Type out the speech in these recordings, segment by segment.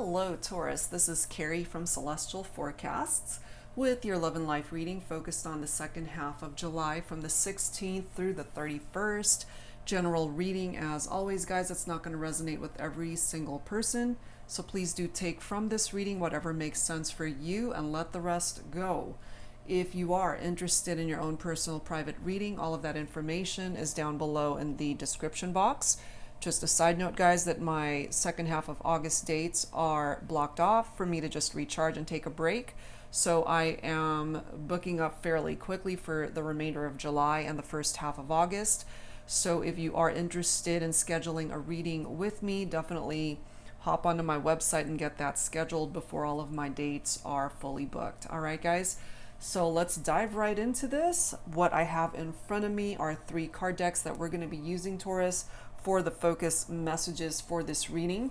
Hello Taurus, this is Carrie from Celestial Forecasts with your love and life reading focused on the second half of July from the 16th through the 31st. General reading, as always guys, it's not going to resonate with every single person, so please do take from this reading whatever makes sense for you and let the rest go. If you are interested in your own personal private reading, all of that information is down below in the description box. Just a side note, guys, that my second half of August dates are blocked off for me to just recharge and take a break. So I am booking up fairly quickly for the remainder of July and the first half of August. So if you are interested in scheduling a reading with me, definitely hop onto my website and get that scheduled before all of my dates are fully booked. All right, guys. So let's dive right into this. What I have in front of me are 3 card decks that we're going to be using, Taurus, for the focus messages for this reading,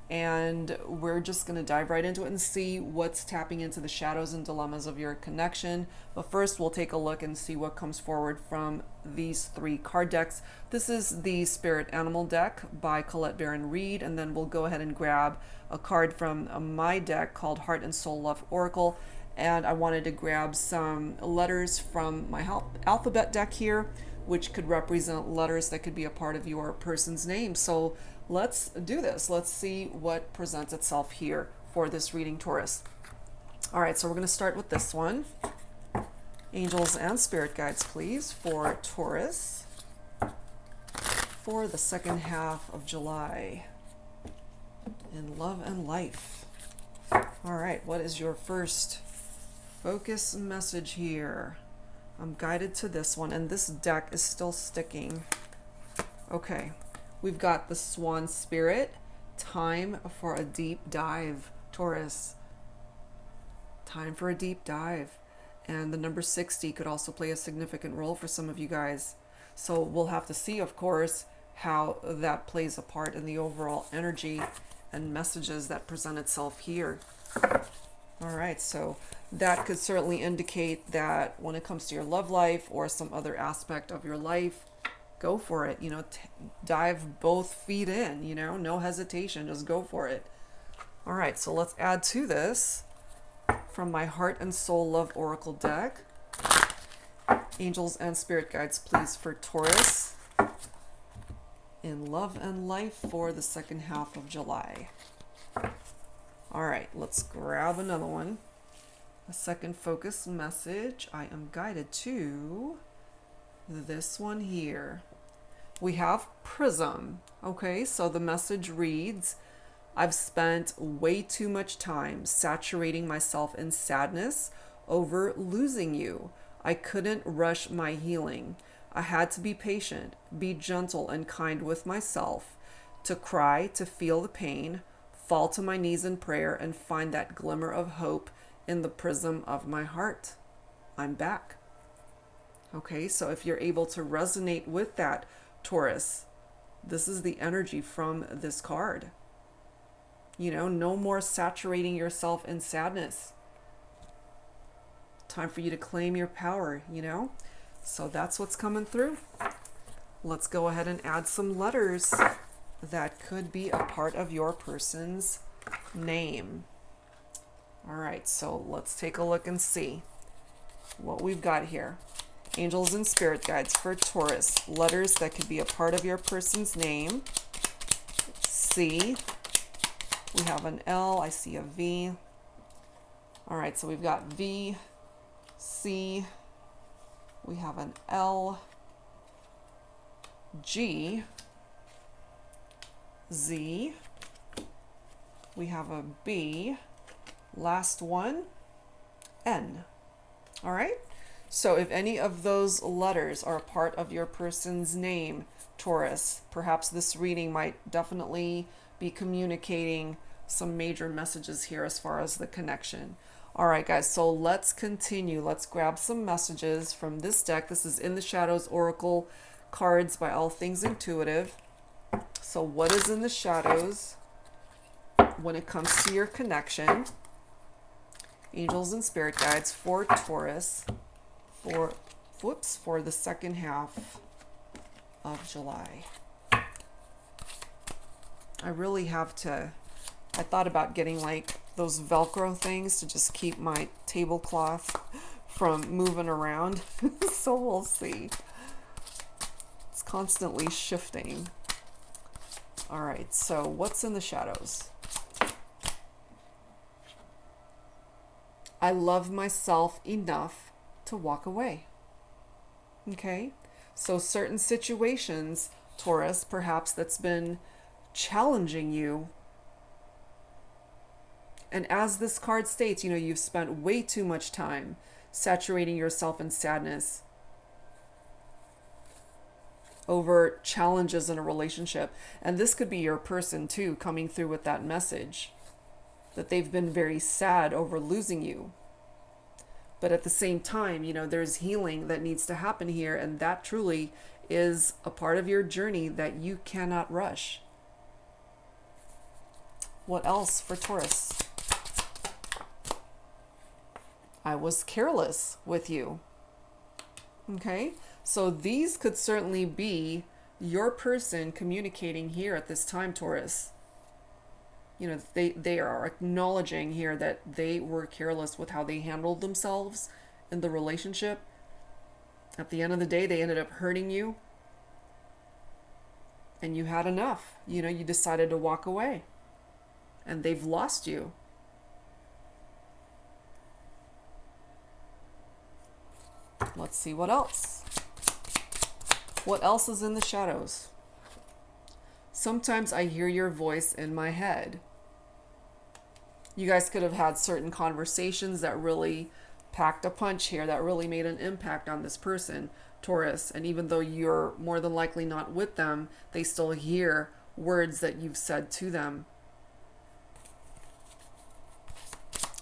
and we're just going to dive right into it and see what's tapping into the shadows and dilemmas of your connection. But first we'll take a look and see what comes forward from these 3 card decks. This is the Spirit Animal deck by Colette Baron Reed, and then we'll go ahead and grab a card from my deck called Heart and Soul Love Oracle, and I wanted to grab some letters from my alphabet deck here, which could represent letters that could be a part of your person's name. So let's do this. Let's see what presents itself here for this reading, Taurus. All right, so we're going to start with this one. Angels and spirit guides, please, for Taurus for the second half of July in love and life. All right, what is your first focus message here? I'm guided to this one, and this deck is still sticking. Okay, we've got the Swan Spirit. Time for a deep dive, Taurus. Time for a deep dive. And the number 60 could also play a significant role for some of you guys. So we'll have to see, of course, how that plays a part in the overall energy and messages that present itself here. All right, so that could certainly indicate that when it comes to your love life or some other aspect of your life, go for it. Dive both feet in, no hesitation, just go for it. All right, so let's add to this from my Heart and Soul Love Oracle deck. Angels and spirit guides, please, for Taurus in love and life for the second half of July. All right, let's grab another one. A second focus message. I am guided to this one here. We have Prism. Okay, so the message reads, I've spent way too much time saturating myself in sadness over losing you. I couldn't rush my healing. I had to be patient, be gentle and kind with myself, to cry, to feel the pain, fall to my knees in prayer, and find that glimmer of hope in the prism of my heart. I'm back. Okay, so if you're able to resonate with that, Taurus, this is the energy from this card. No more saturating yourself in sadness. Time for you to claim your power, So that's what's coming through. Let's go ahead and add some letters that could be a part of your person's name. All right, so let's take a look and see what we've got here. Angels and spirit guides for Taurus. Letters that could be a part of your person's name. C. We have an L. I see a V. All right, so we've got V, C. We have an L, G, Z. We have a B. Last one, N. All right, so if any of those letters are a part of your person's name, Taurus, perhaps this reading might definitely be communicating some major messages here as far as the connection. All right, guys, so let's continue. Let's grab some messages from this deck. This is In the Shadows Oracle cards by All Things Intuitive. So what is in the shadows when it comes to your connection? Angels and spirit guides for Taurus for the second half of July. I really have to I thought about getting like those Velcro things to just keep my tablecloth from moving around. So we'll see. It's constantly shifting. All right, so what's in the shadows? I love myself enough to walk away. Okay, so certain situations, Taurus, perhaps that's been challenging you. And as this card states, you've spent way too much time saturating yourself in sadness over challenges in a relationship. And this could be your person too, coming through with that message that they've been very sad over losing you. But at the same time, there's healing that needs to happen here, and that truly is a part of your journey that you cannot rush. What else for Taurus? I was careless with you. Okay, so these could certainly be your person communicating here at this time, Taurus. They are acknowledging here that they were careless with how they handled themselves in the relationship. At the end of the day, they ended up hurting you. And you had enough. You decided to walk away. And they've lost you. Let's see what else. What else is in the shadows? Sometimes I hear your voice in my head. You guys could have had certain conversations that really packed a punch here, that really made an impact on this person, Taurus. And even though you're more than likely not with them, they still hear words that you've said to them.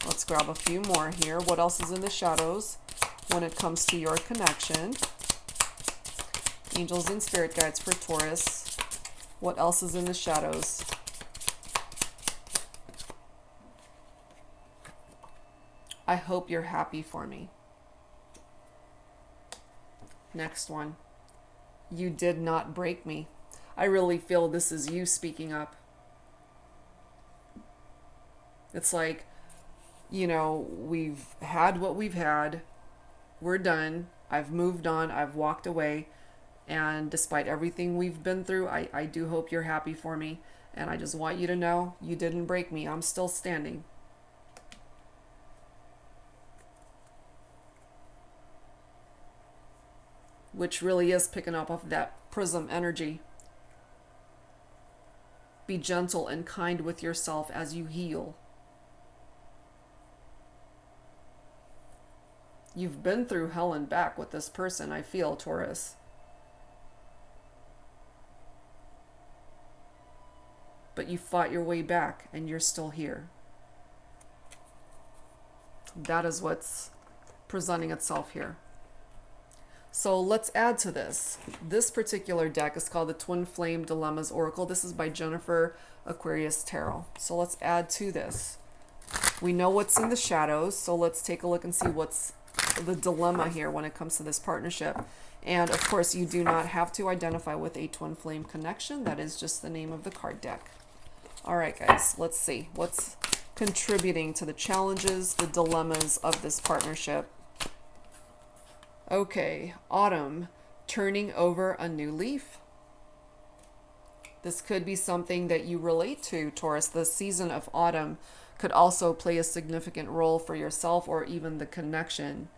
Let's grab a few more here. What else is in the shadows when it comes to your connection? Angels and spirit guides for Taurus. What else is in the shadows? I hope you're happy for me. Next one. You did not break me. I really feel this is you speaking up. It's like, we've had what we've had. We're done. I've moved on. I've walked away. And despite everything we've been through, I do hope you're happy for me. And I just want you to know you didn't break me. I'm still standing. Which really is picking up off that prism energy. Be gentle and kind with yourself as you heal. You've been through hell and back with this person, I feel, Taurus. But you fought your way back and you're still here. That is what's presenting itself here. So let's add to this. This particular deck is called the Twin Flame Dilemmas Oracle. This is by Jennifer Aquarius Tarot. So let's add to this. We know what's in the shadows, so let's take a look and see what's the dilemma here when it comes to this partnership. And of course, you do not have to identify with a twin flame connection. That is just the name of the card deck. All right, guys, let's see what's contributing to the challenges, the dilemmas of this partnership. Okay, autumn, turning over a new leaf. This could be something that you relate to, Taurus. The season of autumn could also play a significant role for yourself or even the connection.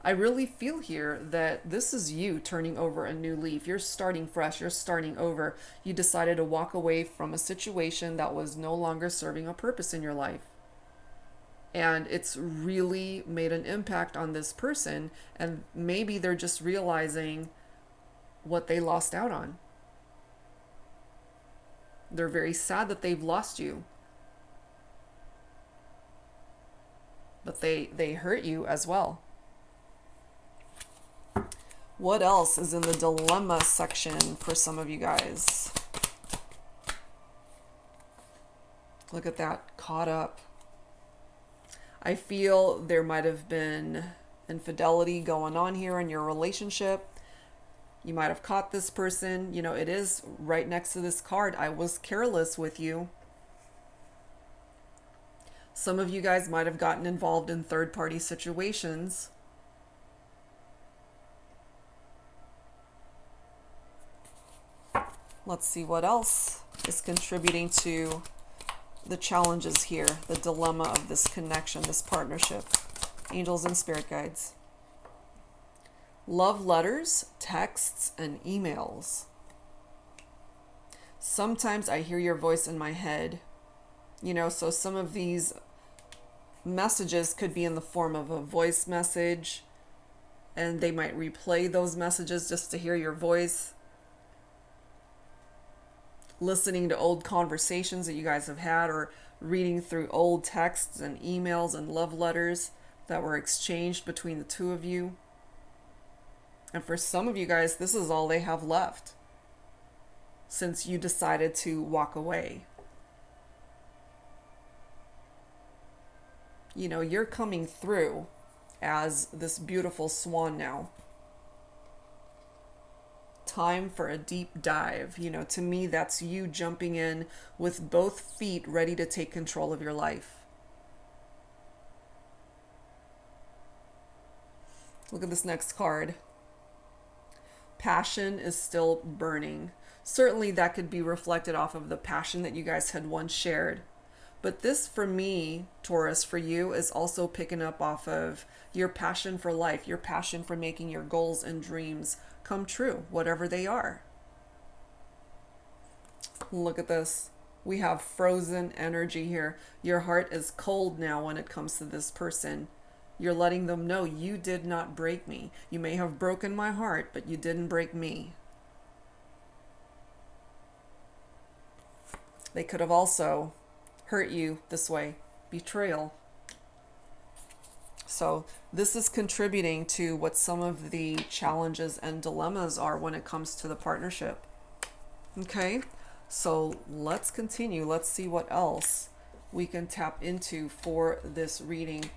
I really feel here that this is you turning over a new leaf. You're starting fresh. You're starting over. You decided to walk away from a situation that was no longer serving a purpose in your life. And it's really made an impact on this person. And maybe they're just realizing what they lost out on. They're very sad that they've lost you. But they hurt you as well. What else is in the dilemma section for some of you guys? Look at that, caught up. I feel there might have been infidelity going on here in your relationship. You might have caught this person. It is right next to this card. I was careless with you. Some of you guys might have gotten involved in third-party situations. Let's see what else is contributing to the challenges here, the dilemma of this connection, this partnership. Angels and spirit guides. Love letters, texts, and emails. Sometimes I hear your voice in my head. You know, so some of these messages could be in the form of a voice message, and they might replay those messages just to hear your voice. Listening to old conversations that you guys have had, or reading through old texts and emails and love letters that were exchanged between the two of you. And for some of you guys, this is all they have left since you decided to walk away. You know, you're coming through as this beautiful swan now. Time for a deep dive. You know, to me, that's you jumping in with both feet ready to take control of your life. Look at this next card. Passion is still burning. Certainly that could be reflected off of the passion that you guys had once shared. But this, for me, Taurus, for you, is also picking up off of your passion for life, your passion for making your goals and dreams come true, whatever they are. Look at this. We have frozen energy here. Your heart is cold now when it comes to this person. You're letting them know you did not break me. You may have broken my heart, but you didn't break me. They could have also hurt you this way. Betrayal. So this is contributing to what some of the challenges and dilemmas are when it comes to the partnership. Okay, so let's continue. Let's see what else we can tap into for this reading,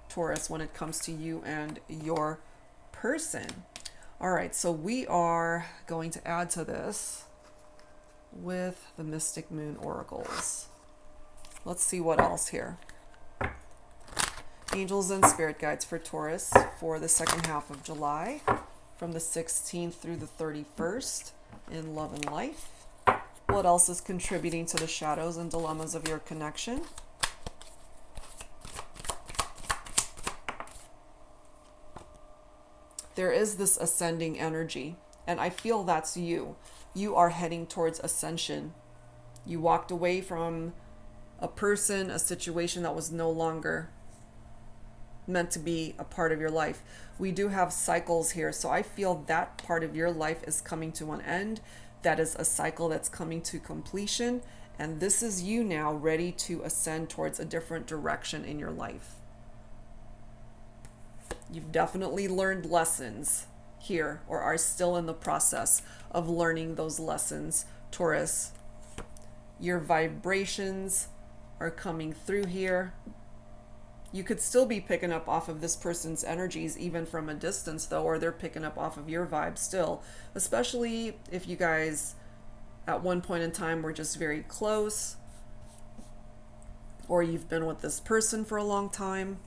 Taurus, when it comes to you and your person. All right, so we are going to add to this with the Mystic Moon Oracles. Let's see what else here. Angels and spirit guides for Taurus for the second half of July, from the 16th through the 31st in love and life. What else is contributing to the shadows and dilemmas of your connection? There is this ascending energy, and I feel that's you. You are heading towards ascension. You walked away from a person, a situation that was no longer meant to be a part of your life. We do have cycles here, so I feel that part of your life is coming to an end. That is a cycle that's coming to completion, and this is you now ready to ascend towards a different direction in your life. You've definitely learned lessons here, or are still in the process of learning those lessons, Taurus. Your vibrations are coming through here. You could still be picking up off of this person's energies even from a distance though, or they're picking up off of your vibe still, especially if you guys at one point in time were just very close, or you've been with this person for a long time.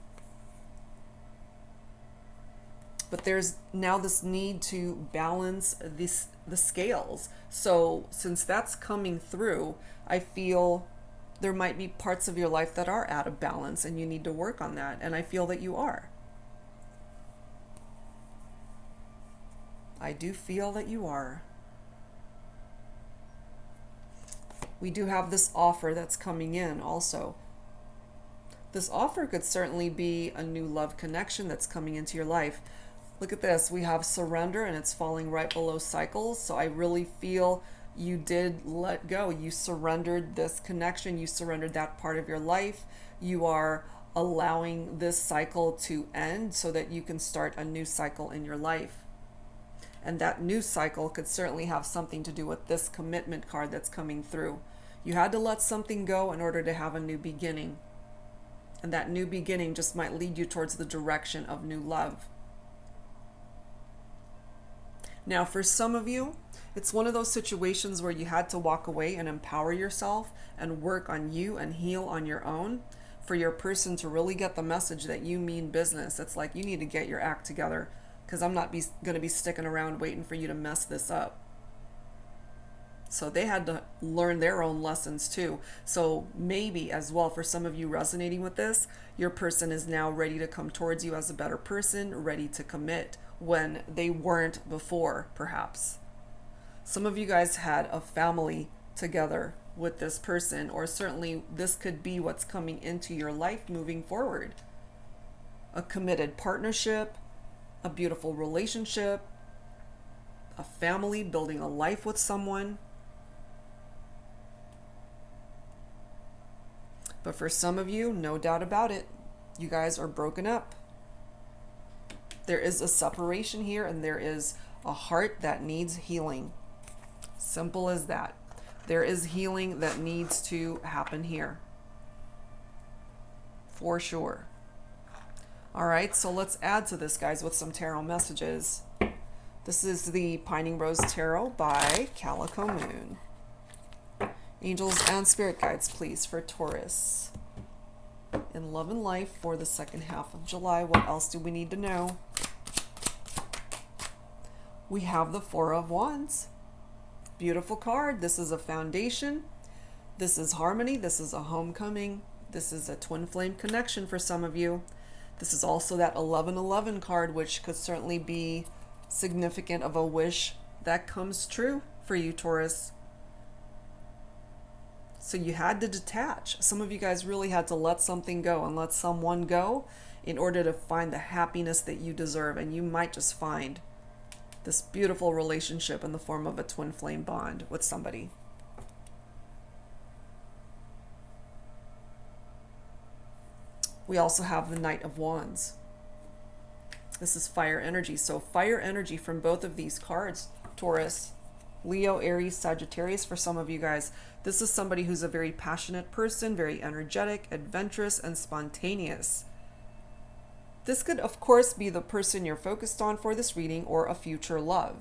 But there's now this need to balance the scales. So since that's coming through, I feel there might be parts of your life that are out of balance and you need to work on that. And I feel that you are. I do feel that you are. We do have this offer that's coming in also. This offer could certainly be a new love connection that's coming into your life. Look at this. We have surrender, and it's falling right below cycles. So I really feel you did let go. You surrendered this connection. You surrendered that part of your life. You are allowing this cycle to end so that you can start a new cycle in your life. And that new cycle could certainly have something to do with this commitment card that's coming through. You had to let something go in order to have a new beginning. And that new beginning just might lead you towards the direction of new love. Now, for some of you, it's one of those situations where you had to walk away and empower yourself and work on you and heal on your own. for your person to really get the message that you mean business. It's like, you need to get your act together, because I'm not going to be sticking around waiting for you to mess this up. So they had to learn their own lessons too. So maybe as well, for some of you resonating with this, your person is now ready to come towards you as a better person, ready to commit when they weren't before, perhaps. Some of you guys had a family together with this person, or certainly this could be what's coming into your life moving forward. A committed partnership, a beautiful relationship, a family, building a life with someone. But for some of you, no doubt about it, you guys are broken up. There is a separation here, and there is a heart that needs healing. Simple as that. There is healing that needs to happen here. For sure. All right, so let's add to this, guys, with some tarot messages. This is the Pining Rose Tarot by Calico Moon. Angels and spirit guides, please, for Taurus. In love and life for the second half of July. What else do we need to know? We have the Four of Wands. Beautiful card. This is a foundation. This is harmony. This is a homecoming. This is a twin flame connection for some of you. This is also that 1111 card, which could certainly be significant of a wish that comes true for you, Taurus. So you had to detach. Some of you guys really had to let something go and let someone go in order to find the happiness that you deserve. And you might just find this beautiful relationship in the form of a twin flame bond with somebody. We also have the Knight of Wands. This is fire energy. So fire energy from both of these cards, Taurus, Leo, Aries, Sagittarius, for some of you guys. This is somebody who's a very passionate person, very energetic, adventurous, and spontaneous. This could, of course, be the person you're focused on for this reading, or a future love.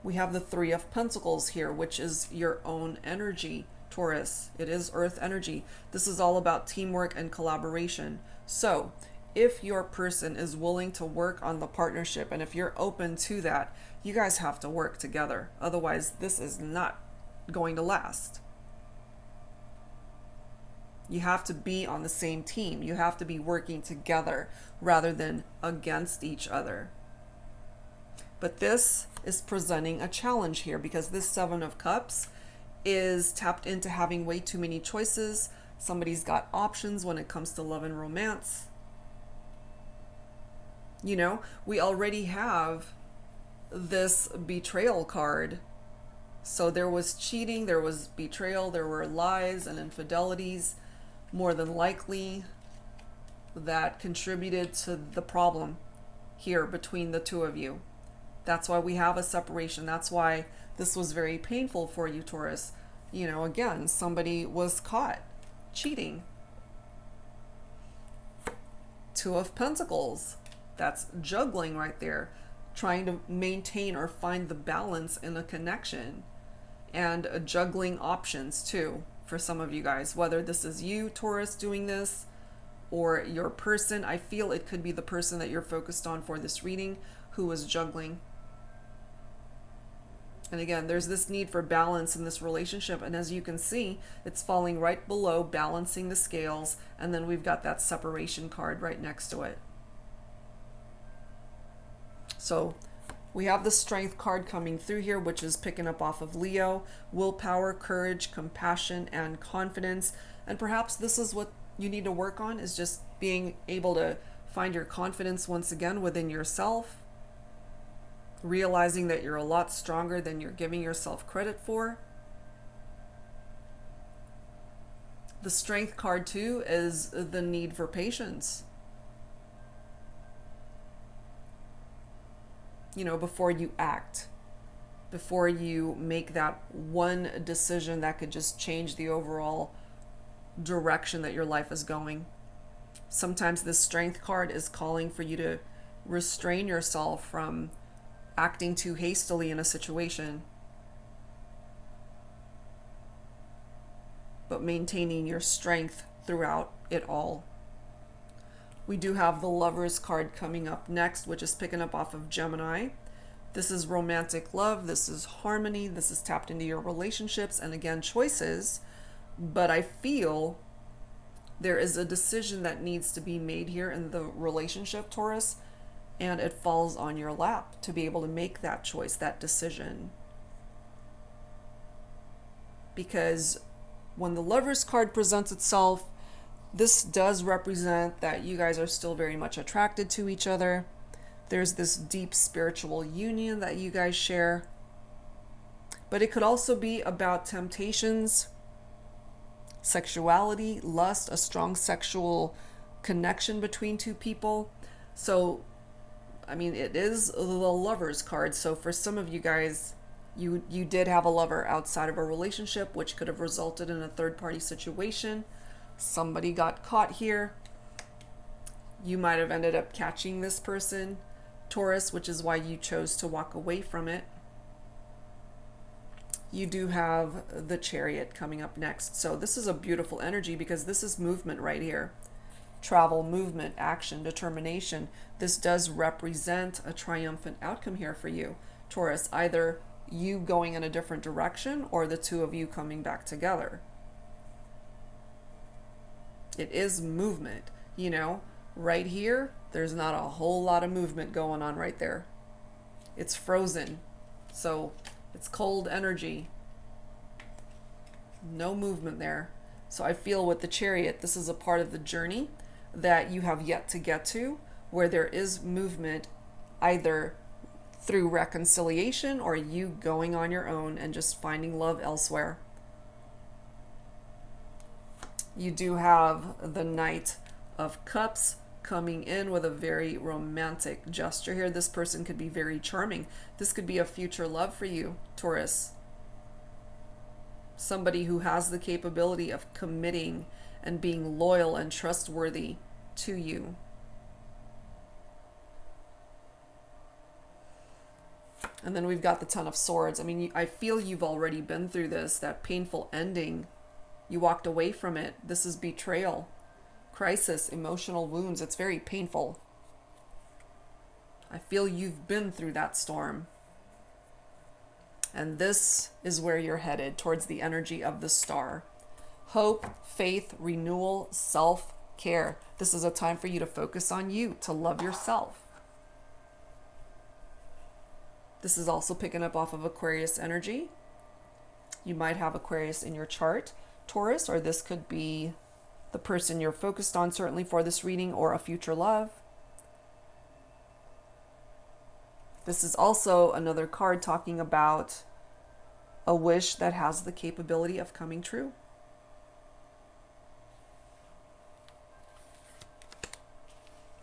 We have the Three of Pentacles here, which is your own energy, Taurus. It is earth energy. This is all about teamwork and collaboration. So if your person is willing to work on the partnership, and if you're open to that, you guys have to work together. Otherwise, this is not going to last. You have to be on the same team. You have to be working together rather than against each other. But this is presenting a challenge here, because this Seven of Cups is tapped into having way too many choices. Somebody's got options when it comes to love and romance. You know, we already have this betrayal card. So there was cheating, there was betrayal, there were lies and infidelities, more than likely, that contributed to the problem here between the two of you. That's why we have a separation. That's why this was very painful for you, Taurus. You know, again, somebody was caught cheating. Two of Pentacles. That's juggling right there. Trying to maintain or find the balance in a connection. And juggling options too for some of you guys. Whether this is you, Taurus, doing this, or your person. I feel it could be the person that you're focused on for this reading who is juggling. And again, there's this need for balance in this relationship. And as you can see, it's falling right below balancing the scales. And then we've got that separation card right next to it. So we have the Strength card coming through here, which is picking up off of Leo. Willpower, courage, compassion, and confidence. And perhaps this is what you need to work on, is just being able to find your confidence once again within yourself. Realizing that you're a lot stronger than you're giving yourself credit for. The Strength card too is the need for patience. You know, before you act, before you make that one decision that could just change the overall direction that your life is going. Sometimes this Strength card is calling for you to restrain yourself from acting too hastily in a situation. but maintaining your strength throughout it all. We do have the Lovers card coming up next, which is picking up off of Gemini. This is romantic love, this is harmony, this is tapped into your relationships, and again, choices. But I feel there is a decision that needs to be made here in the relationship, Taurus, and it falls on your lap to be able to make that choice, that decision. Because when the Lovers card presents itself, this does represent that you guys are still very much attracted to each other. There's this deep spiritual union that you guys share. But it could also be about temptations, sexuality, lust, a strong sexual connection between two people. So, I mean, it is the Lovers card. So for some of you guys, you did have a lover outside of a relationship, which could have resulted in a third-party situation. Somebody got caught here. You might have ended up catching this person, Taurus, which is why you chose to walk away from it. You do have the Chariot coming up next. So this is a beautiful energy because this is movement right here. Travel, movement, action, determination. This does represent a triumphant outcome here for you, Taurus. Either you going in a different direction or the two of you coming back together. It is movement, you know. Right here, there's not a whole lot of movement going on right there. It's frozen. So it's cold energy. No movement there. So I feel with the Chariot, this is a part of the journey that you have yet to get to, where there is movement either through reconciliation or you going on your own and just finding love elsewhere. You do have the Knight of Cups coming in with a very romantic gesture here. This person could be very charming. This could be a future love for you, Taurus. Somebody who has the capability of committing and being loyal and trustworthy to you. And then we've got the Ten of Swords. I mean, I feel you've already been through this, that painful ending. You walked away from it. This is betrayal, crisis, emotional wounds. It's very painful. I feel you've been through that storm. And this is where you're headed, towards the energy of the Star. Hope, faith, renewal, self-care. This is a time for you to focus on you, to love yourself. This is also picking up off of Aquarius energy. You might have Aquarius in your chart, Taurus, or this could be the person you're focused on, certainly for this reading, or a future love. This is also another card talking about a wish that has the capability of coming true.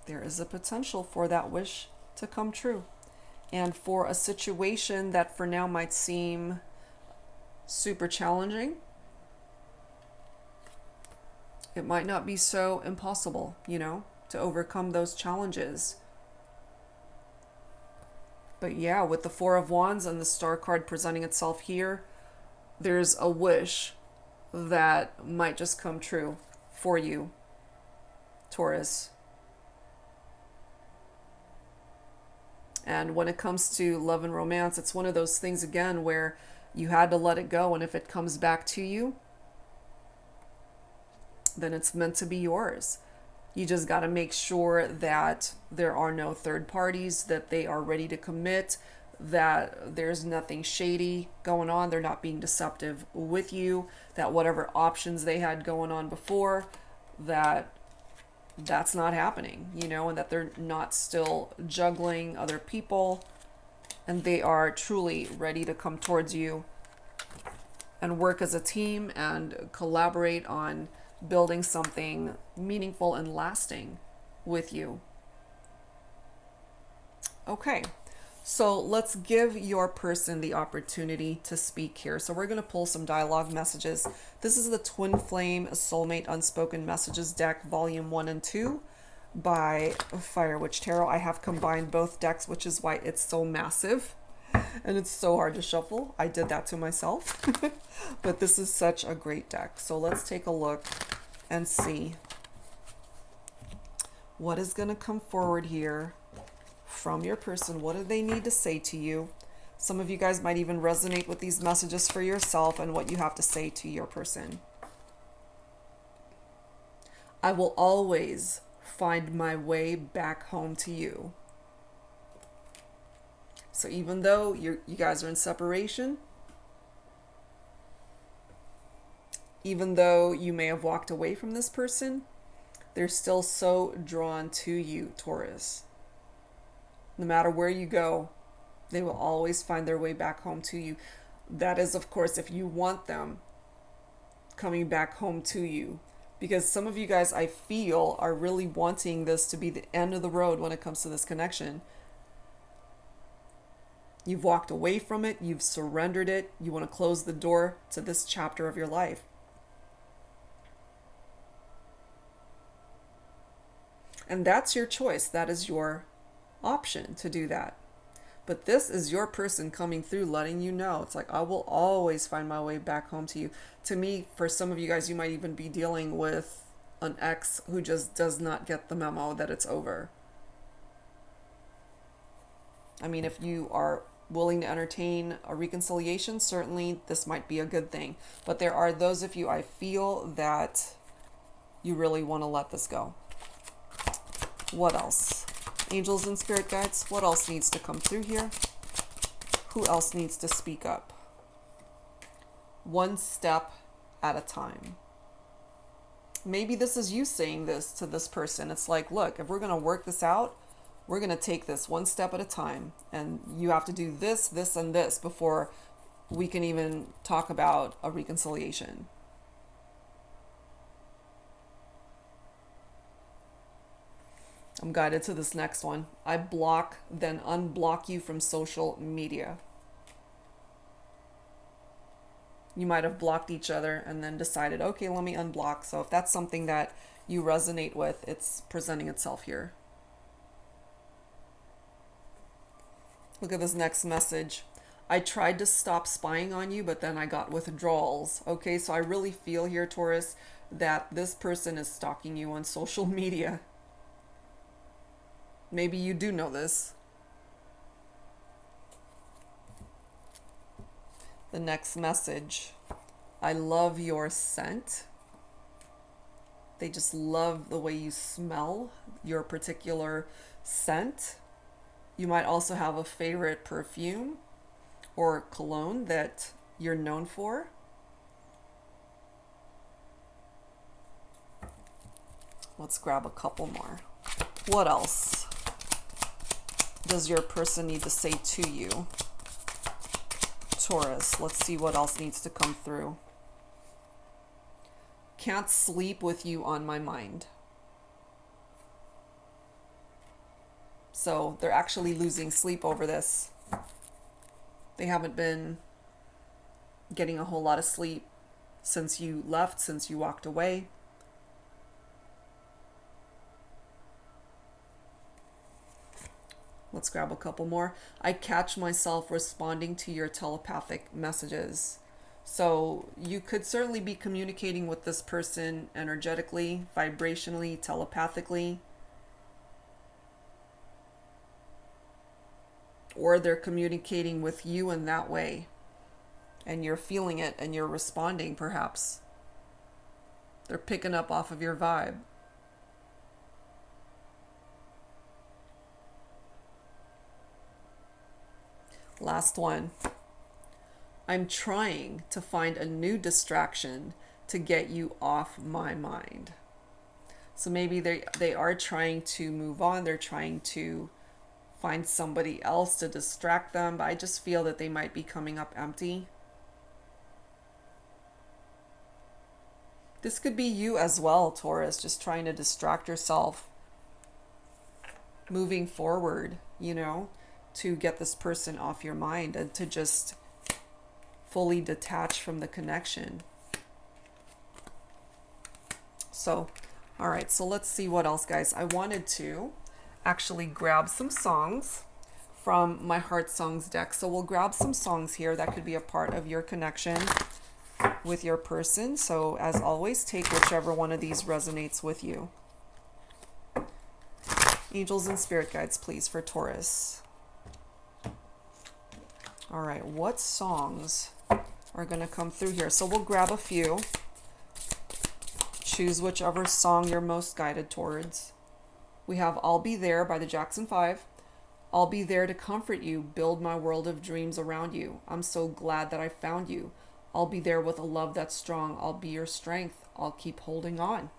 There is a potential for that wish to come true. And for a situation that for now might seem super challenging, it might not be so impossible, you know, to overcome those challenges. But yeah, with the Four of Wands and the Star card presenting itself here, there's a wish that might just come true for you, Taurus. And when it comes to love and romance, it's one of those things, again, where you had to let it go. And if it comes back to you, then it's meant to be yours. You just got to make sure that there are no third parties, that they are ready to commit, that there's nothing shady going on. They're not being deceptive with you, that whatever options they had going on before, that's not happening, you know, and that they're not still juggling other people, and they are truly ready to come towards you and work as a team and collaborate on building something meaningful and lasting with you. Okay, so let's give your person the opportunity to speak here. So we're going to pull some dialogue messages. This is the Twin Flame Soulmate Unspoken Messages deck, Volume 1 and 2 by Fire Witch Tarot. I have combined both decks, which is why it's so massive. And it's so hard to shuffle. I did that to myself. But this is such a great deck. So let's take a look and see what is going to come forward here from your person. What do they need to say to you? Some of you guys might even resonate with these messages for yourself and what you have to say to your person. I will always find my way back home to you. So even though you guys are in separation, even though you may have walked away from this person, they're still so drawn to you, Taurus. No matter where you go, they will always find their way back home to you. That is, of course, if you want them coming back home to you. Because some of you guys, I feel, are really wanting this to be the end of the road when it comes to this connection. You've walked away from it. You've surrendered it. You want to close the door to this chapter of your life. And that's your choice. That is your option to do that. But this is your person coming through, letting you know. It's like, I will always find my way back home to you. To me, for some of you guys, you might even be dealing with an ex who just does not get the memo that it's over. I mean, if you are willing to entertain a reconciliation, certainly this might be a good thing. But there are those of you, I feel, that you really want to let this go. What else? Angels and spirit guides, what else needs to come through here? Who else needs to speak up? One step at a time. Maybe this is you saying this to this person. It's like, look, if we're going to work this out, we're going to take this one step at a time. And you have to do this, this, and this before we can even talk about a reconciliation. I'm guided to this next one. I block, then unblock you from social media. You might have blocked each other and then decided, okay, let me unblock. So if that's something that you resonate with, it's presenting itself here. Look at this next message. I tried to stop spying on you, but then I got withdrawals. Okay, so I really feel here, Taurus, that this person is stalking you on social media. Maybe you do know this. The next message. I love your scent. They just love the way you smell your particular scent. You might also have a favorite perfume or cologne that you're known for. Let's grab a couple more. What else does your person need to say to you? Taurus, let's see what else needs to come through. Can't sleep with you on my mind. So they're actually losing sleep over this. They haven't been getting a whole lot of sleep since you left, since you walked away. Let's grab a couple more. I catch myself responding to your telepathic messages. So you could certainly be communicating with this person energetically, vibrationally, telepathically. Or they're communicating with you in that way. And you're feeling it and you're responding, perhaps. They're picking up off of your vibe. Last one. I'm trying to find a new distraction to get you off my mind. So maybe they are trying to move on. They're trying to find somebody else to distract them. But I just feel that they might be coming up empty. This could be you as well, Taurus, just trying to distract yourself. Moving forward, you know, to get this person off your mind and to just fully detach from the connection. So, all right, so let's see what else, guys. I wanted to actually grab some songs from my Heart Songs deck. So we'll grab some songs here that could be a part of your connection with your person. So as always, take whichever one of these resonates with you. Angels and spirit guides, please, for Taurus. All right, what songs are going to come through here? So we'll grab a few. Choose whichever song you're most guided towards. We have I'll Be There by the Jackson 5. I'll be there to comfort you, build my world of dreams around you. I'm so glad that I found you. I'll be there with a love that's strong. I'll be your strength. I'll keep holding on.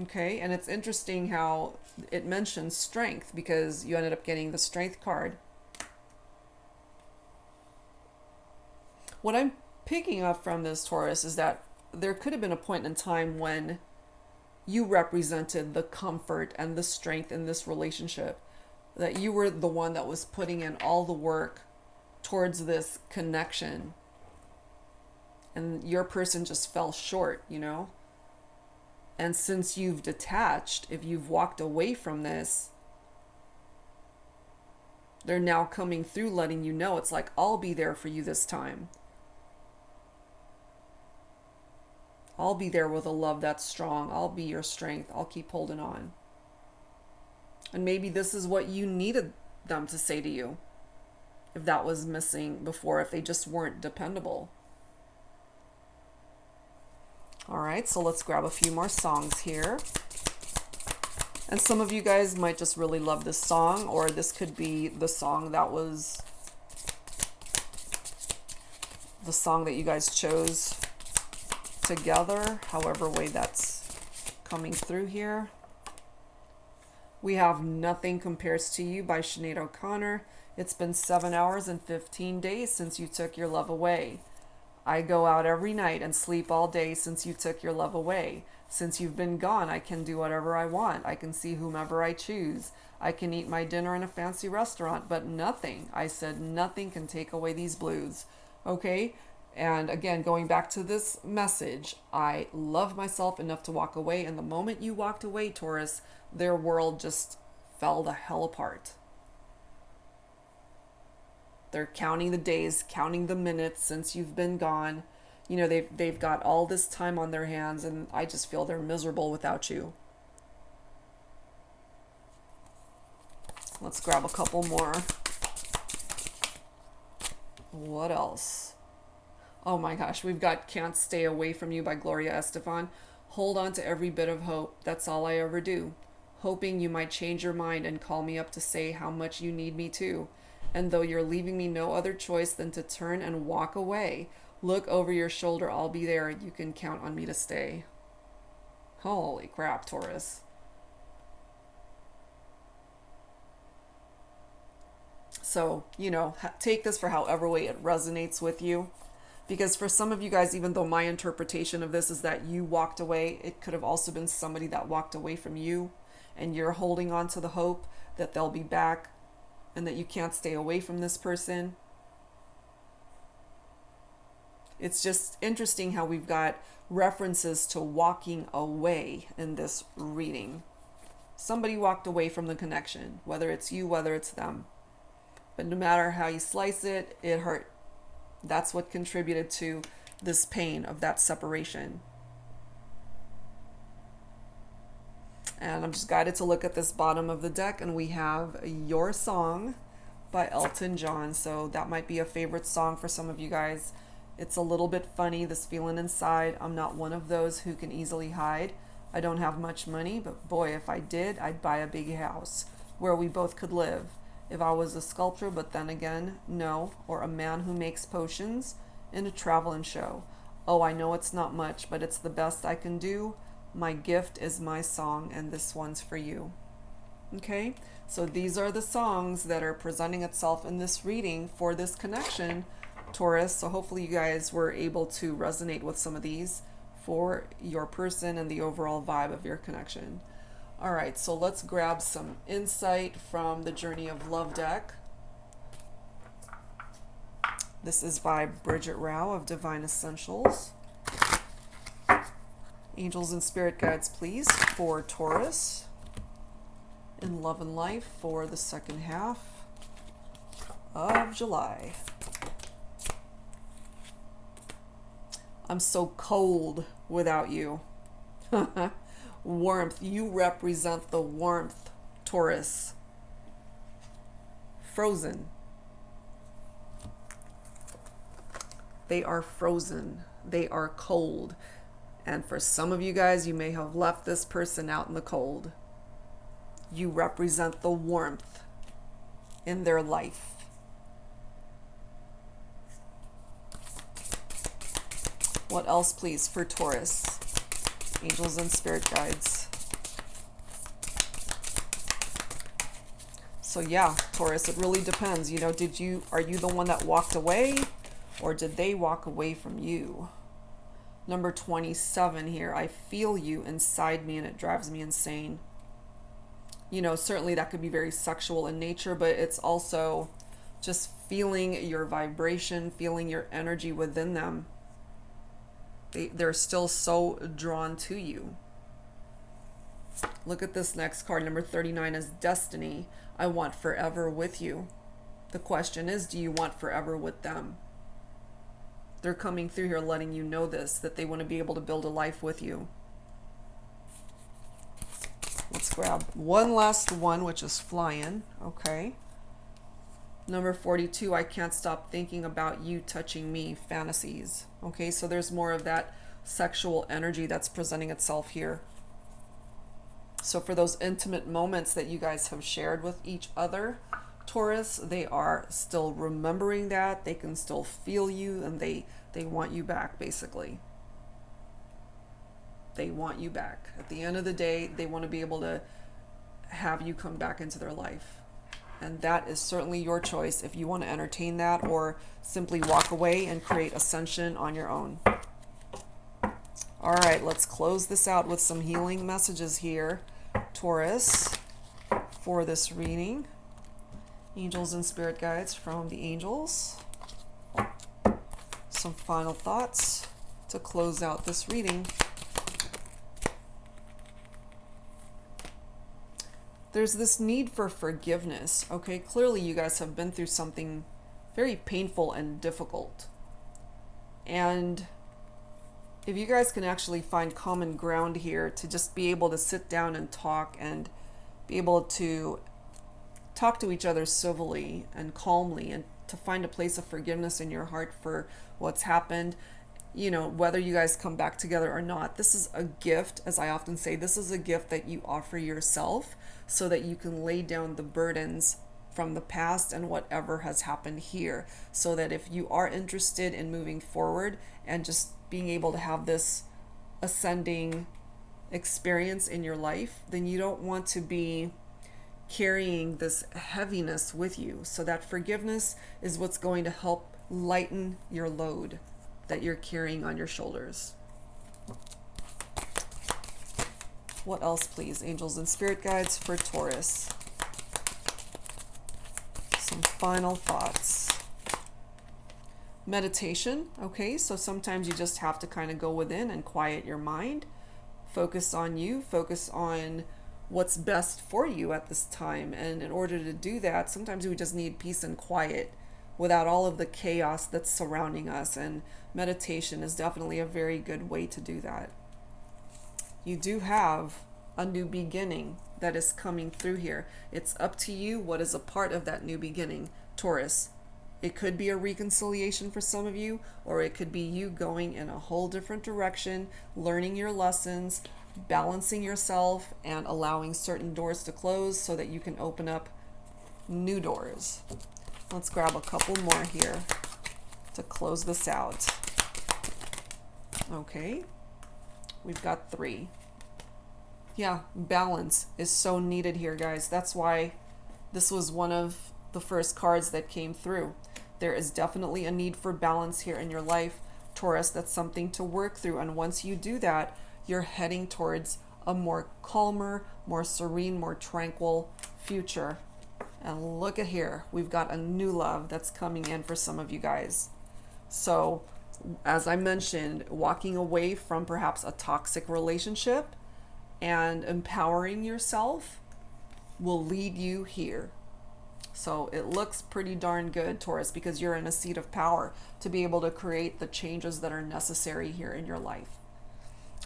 Okay, and it's interesting how it mentions strength because you ended up getting the strength card. What I'm picking up from this, Taurus, is that there could have been a point in time when you represented the comfort and the strength in this relationship, that you were the one that was putting in all the work towards this connection, and your person just fell short, you know? And since you've detached, if you've walked away from this, they're now coming through letting you know, it's like, I'll be there for you this time. I'll be there with a love that's strong. I'll be your strength. I'll keep holding on. And maybe this is what you needed them to say to you, if that was missing before, if they just weren't dependable. All right, so let's grab a few more songs here. And some of you guys might just really love this song, or this could be the song that was the song that you guys chose together, however way that's coming through here. We have Nothing Compares to You by Sinead O'Connor. It's been 7 hours and 15 days since you took your love away. I go out every night and sleep all day since you took your love away. Since you've been gone, I can do whatever I want. I can see whomever I choose. I can eat my dinner in a fancy restaurant, but nothing, I said, nothing can take away these blues. Okay? And again, going back to this message, I love myself enough to walk away. And the moment you walked away, Taurus, their world just fell the hell apart. They're counting the days, counting the minutes since you've been gone. You know, they've got all this time on their hands, and I just feel they're miserable without you. Let's grab a couple more. What else? Oh my gosh, we've got Can't Stay Away From You by Gloria Estefan. Hold on to every bit of hope. That's all I ever do. Hoping you might change your mind and call me up to say how much you need me too. And though you're leaving me no other choice than to turn and walk away, look over your shoulder, I'll be there. You can count on me to stay. Holy crap, Taurus. So, you know, take this for however way it resonates with you. Because for some of you guys, even though my interpretation of this is that you walked away, it could have also been somebody that walked away from you, and you're holding on to the hope that they'll be back and that you can't stay away from this person. It's just interesting how we've got references to walking away in this reading. Somebody walked away from the connection, whether it's you, whether it's them. But no matter how you slice it, it hurt. That's what contributed to this pain of that separation. And I'm just guided to look at this bottom of the deck, and we have Your Song by Elton John. So that might be a favorite song for some of you guys. It's a little bit funny, this feeling inside. I'm not one of those who can easily hide. I don't have much money, but boy, if I did, I'd buy a big house where we both could live. If I was a sculptor, but then again, no, or a man who makes potions in a traveling show. Oh, I know it's not much, but it's the best I can do. My gift is my song, and this one's for you. Okay, so these are the songs that are presenting itself in this reading for this connection, Taurus. So hopefully you guys were able to resonate with some of these for your person and the overall vibe of your connection. All right, so let's grab some insight from the Journey of Love deck. This is by Bridget Rao of Divine Essentials. Angels and spirit guides, please, for Taurus. in love and life for the second half of July. I'm so cold without you. Warmth. You represent the warmth, Taurus. Frozen. They are frozen. They are cold. And for some of you guys, you may have left this person out in the cold. You represent the warmth in their life. What else, please, for Taurus? Angels and spirit guides. So yeah, Taurus, it really depends. You know, are you the one that walked away, or did they walk away from you? Number 27 here. I feel you inside me and it drives me insane. You know, certainly that could be very sexual in nature, but it's also just feeling your vibration, feeling your energy within them. They're still so drawn to you. Look at this next card. Number 39 is Destiny. I want forever with you. The question is, do you want forever with them? They're coming through here letting you know this, that they want to be able to build a life with you. Let's grab one last one, which is flying. Okay. Number 42, I can't stop thinking about you touching me, fantasies. Okay, so there's more of that sexual energy that's presenting itself here. So for those intimate moments that you guys have shared with each other, Taurus, they are still remembering that. They can still feel you, and they want you back, basically. They want you back. At the end of the day, they want to be able to have you come back into their life. And that is certainly your choice if you want to entertain that or simply walk away and create ascension on your own. All right, let's close this out with some healing messages here, Taurus, for this reading. Angels and spirit guides from the angels. Some final thoughts to close out this reading. There's this need for forgiveness. Okay, clearly you guys have been through something very painful and difficult. And if you guys can actually find common ground here to just be able to sit down and talk and be able to talk to each other civilly and calmly, and to find a place of forgiveness in your heart for what's happened, you know, whether you guys come back together or not, this is a gift. As I often say, this is a gift that you offer yourself so that you can lay down the burdens from the past and whatever has happened here, so that if you are interested in moving forward and just being able to have this ascending experience in your life, then you don't want to be carrying this heaviness with you. So that forgiveness is what's going to help lighten your load that you're carrying on your shoulders. What else, please, angels and spirit guides, for Taurus? Some final thoughts. Meditation. Okay, so sometimes you just have to kind of go within and quiet your mind. Focus on you. Focus on what's best for you at this time. And in order to do that, sometimes we just need peace and quiet without all of the chaos that's surrounding us. And meditation is definitely a very good way to do that. You do have a new beginning that is coming through here. It's up to you what is a part of that new beginning, Taurus. It could be a reconciliation for some of you, or it could be you going in a whole different direction, learning your lessons, balancing yourself, and allowing certain doors to close so that you can open up new doors. Let's grab a couple more here to close this out. Okay, we've got 3. Yeah, balance is so needed here, guys. That's why this was one of the first cards that came through. There is definitely a need for balance here in your life, Taurus. That's something to work through. And once you do that, you're heading towards a more calmer, more serene, more tranquil future. And look at here, we've got a new love that's coming in for some of you guys. So, as I mentioned, walking away from perhaps a toxic relationship and empowering yourself, will lead you here. So it looks pretty darn good, Taurus, because you're in a seat of power to be able to create the changes that are necessary here in your life.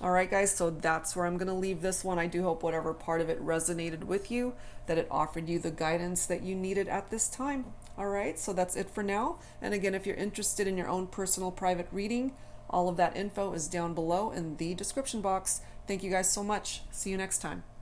All right, guys, so that's where I'm going to leave this one. I do hope whatever part of it resonated with you, that it offered you the guidance that you needed at this time. All right, so that's it for now. And again, if you're interested in your own personal private reading, all of that info is down below in the description box. Thank you guys so much. See you next time.